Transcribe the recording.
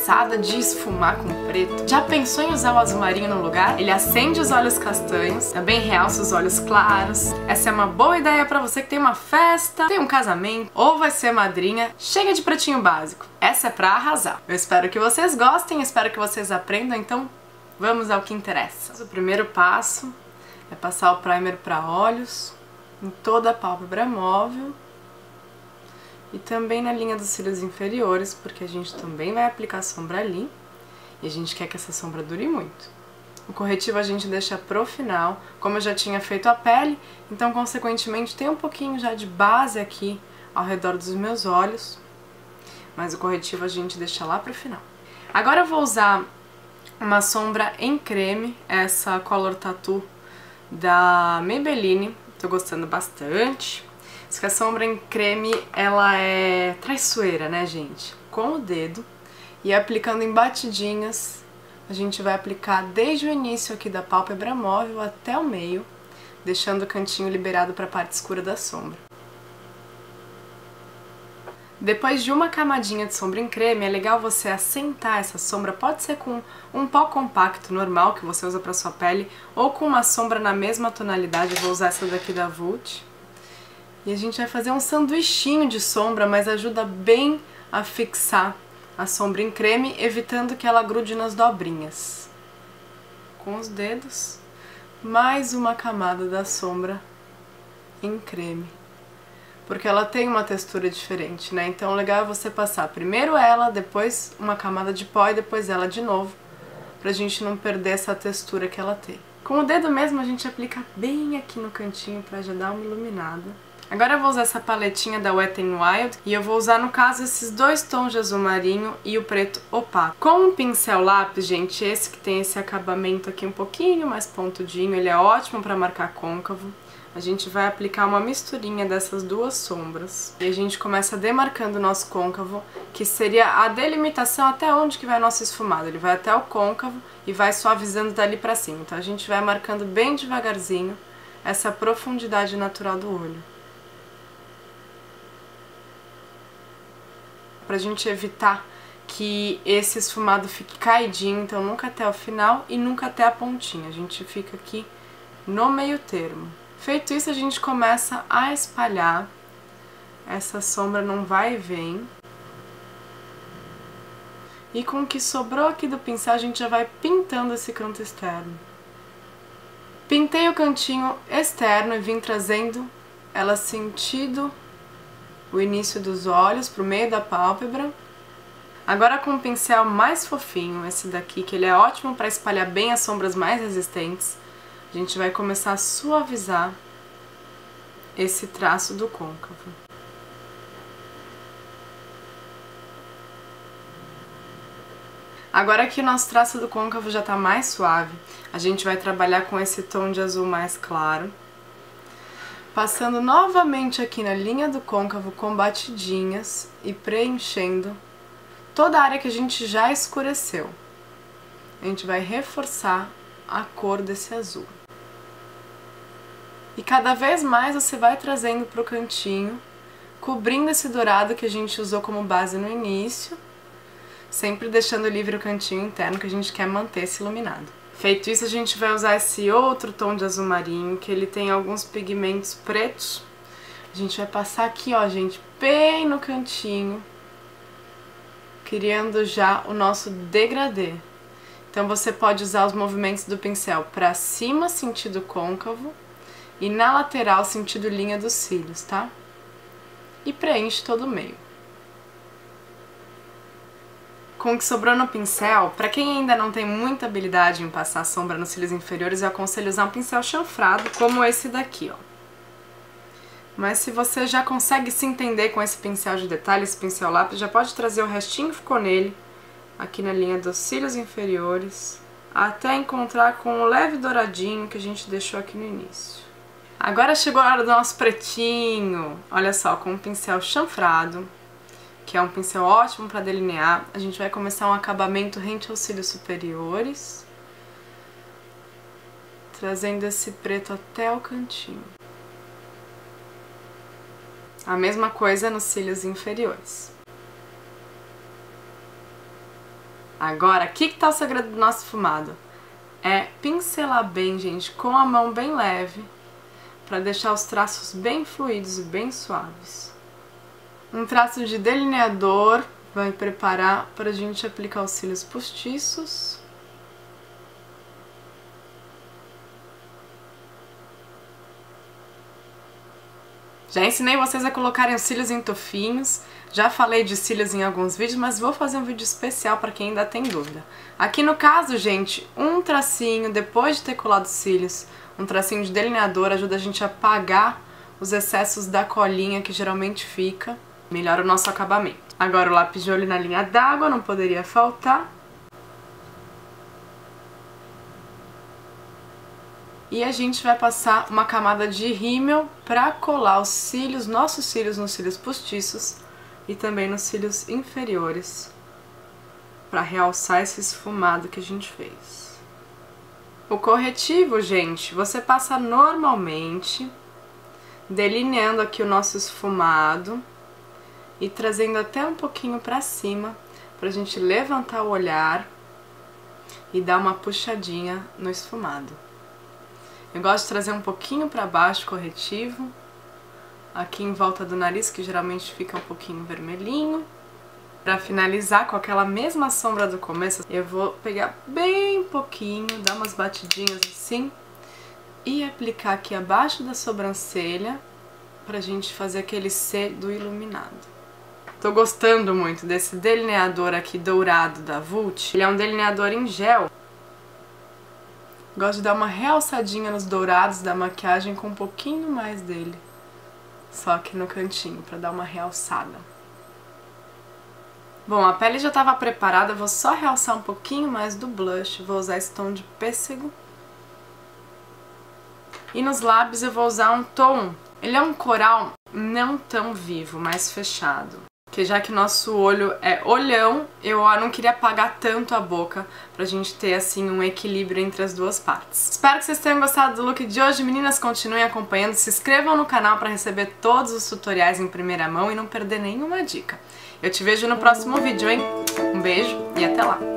cansada de esfumar com preto? Já pensou em usar o azul marinho no lugar? Ele acende os olhos castanhos, também realça os olhos claros. Essa é uma boa ideia pra você que tem uma festa, tem um casamento ou vai ser madrinha. Chega de pretinho básico. Essa é pra arrasar. Eu espero que vocês gostem, espero que vocês aprendam, então vamos ao que interessa. O primeiro passo é passar o primer para olhos, em toda a pálpebra móvel e também na linha dos cílios inferiores, porque a gente também vai aplicar sombra ali e a gente quer que essa sombra dure muito. O corretivo a gente deixa pro final, como eu já tinha feito a pele, então consequentemente tem um pouquinho já de base aqui ao redor dos meus olhos, mas o corretivo a gente deixa lá pro final. Agora eu vou usar uma sombra em creme, essa Color Tattoo da Maybelline, tô gostando bastante. Diz que a sombra em creme, ela é traiçoeira, né, gente? Com o dedo e aplicando em batidinhas, a gente vai aplicar desde o início aqui da pálpebra móvel até o meio, deixando o cantinho liberado para a parte escura da sombra. Depois de uma camadinha de sombra em creme, é legal você assentar essa sombra, pode ser com um pó compacto normal que você usa para sua pele, ou com uma sombra na mesma tonalidade. Eu vou usar essa daqui da Vult. E a gente vai fazer um sanduichinho de sombra, mas ajuda bem a fixar a sombra em creme, evitando que ela grude nas dobrinhas. Com os dedos, mais uma camada da sombra em creme. Porque ela tem uma textura diferente, né? Então o legal é você passar primeiro ela, depois uma camada de pó e depois ela de novo, pra gente não perder essa textura que ela tem. Com o dedo mesmo a gente aplica bem aqui no cantinho pra já dar uma iluminada. Agora eu vou usar essa paletinha da Wet n Wild e eu vou usar, no caso, esses dois tons de azul marinho e o preto opaco. Com um pincel lápis, gente, esse que tem esse acabamento aqui um pouquinho mais pontudinho, ele é ótimo pra marcar côncavo. A gente vai aplicar uma misturinha dessas duas sombras e a gente começa demarcando o nosso côncavo, que seria a delimitação até onde que vai o nosso esfumado. Ele vai até o côncavo e vai suavizando dali pra cima. Então a gente vai marcando bem devagarzinho essa profundidade natural do olho. Pra gente evitar que esse esfumado fique caidinho, então nunca até o final e nunca até a pontinha. A gente fica aqui no meio termo. Feito isso, a gente começa a espalhar essa sombra num vai e vem. E com o que sobrou aqui do pincel, a gente já vai pintando esse canto externo. Pintei o cantinho externo e vim trazendo ela sentido o início dos olhos pro meio da pálpebra. Agora com um pincel mais fofinho, esse daqui, que ele é ótimo para espalhar bem as sombras mais resistentes, a gente vai começar a suavizar esse traço do côncavo. Agora que o nosso traço do côncavo já está mais suave, a gente vai trabalhar com esse tom de azul mais claro, passando novamente aqui na linha do côncavo com batidinhas e preenchendo toda a área que a gente já escureceu. A gente vai reforçar a cor desse azul. E cada vez mais você vai trazendo para o cantinho, cobrindo esse dourado que a gente usou como base no início, sempre deixando livre o cantinho interno que a gente quer manter esse iluminado. Feito isso, a gente vai usar esse outro tom de azul marinho, que ele tem alguns pigmentos pretos. A gente vai passar aqui, ó, gente, bem no cantinho, criando já o nosso degradê. Então você pode usar os movimentos do pincel para cima, sentido côncavo, e na lateral, sentido linha dos cílios, tá? E preenche todo o meio. Com o que sobrou no pincel, pra quem ainda não tem muita habilidade em passar sombra nos cílios inferiores, eu aconselho usar um pincel chanfrado, como esse daqui, ó. Mas se você já consegue se entender com esse pincel de detalhe, esse pincel lápis, já pode trazer o restinho que ficou nele, aqui na linha dos cílios inferiores, até encontrar com o leve douradinho que a gente deixou aqui no início. Agora chegou a hora do nosso pretinho. Olha só, com um pincel chanfrado, que é um pincel ótimo para delinear, a gente vai começar um acabamento rente aos cílios superiores, trazendo esse preto até o cantinho. A mesma coisa nos cílios inferiores. Agora, o que tá o segredo do nosso esfumado? É pincelar bem, gente, com a mão bem leve, para deixar os traços bem fluidos e bem suaves. Um traço de delineador vai preparar para a gente aplicar os cílios postiços. Já ensinei vocês a colocarem os cílios em tufinhos, já falei de cílios em alguns vídeos, mas vou fazer um vídeo especial para quem ainda tem dúvida. Aqui no caso, gente, um tracinho depois de ter colado os cílios, um tracinho de delineador ajuda a gente a apagar os excessos da colinha que geralmente fica, melhora o nosso acabamento. Agora o lápis de olho na linha d'água, não poderia faltar. E a gente vai passar uma camada de rímel para colar os cílios, nossos cílios nos cílios postiços e também nos cílios inferiores, para realçar esse esfumado que a gente fez. O corretivo, gente, você passa normalmente, delineando aqui o nosso esfumado e trazendo até um pouquinho para cima, pra gente levantar o olhar e dar uma puxadinha no esfumado. Eu gosto de trazer um pouquinho para baixo o corretivo, aqui em volta do nariz, que geralmente fica um pouquinho vermelhinho. Para finalizar com aquela mesma sombra do começo, eu vou pegar bem pouquinho, dar umas batidinhas assim e aplicar aqui abaixo da sobrancelha pra gente fazer aquele C do iluminado. Tô gostando muito desse delineador aqui dourado da Vult. Ele é um delineador em gel. Gosto de dar uma realçadinha nos dourados da maquiagem com um pouquinho mais dele. Só aqui no cantinho, pra dar uma realçada. Bom, a pele já estava preparada, vou só realçar um pouquinho mais do blush. Vou usar esse tom de pêssego. E nos lábios eu vou usar um tom, ele é um coral não tão vivo, mais fechado. Porque já que o nosso olho é olhão, eu não queria apagar tanto a boca pra gente ter assim um equilíbrio entre as duas partes. Espero que vocês tenham gostado do look de hoje. Meninas, continuem acompanhando, se inscrevam no canal pra receber todos os tutoriais em primeira mão e não perder nenhuma dica. Eu te vejo no próximo vídeo, hein? Um beijo e até lá!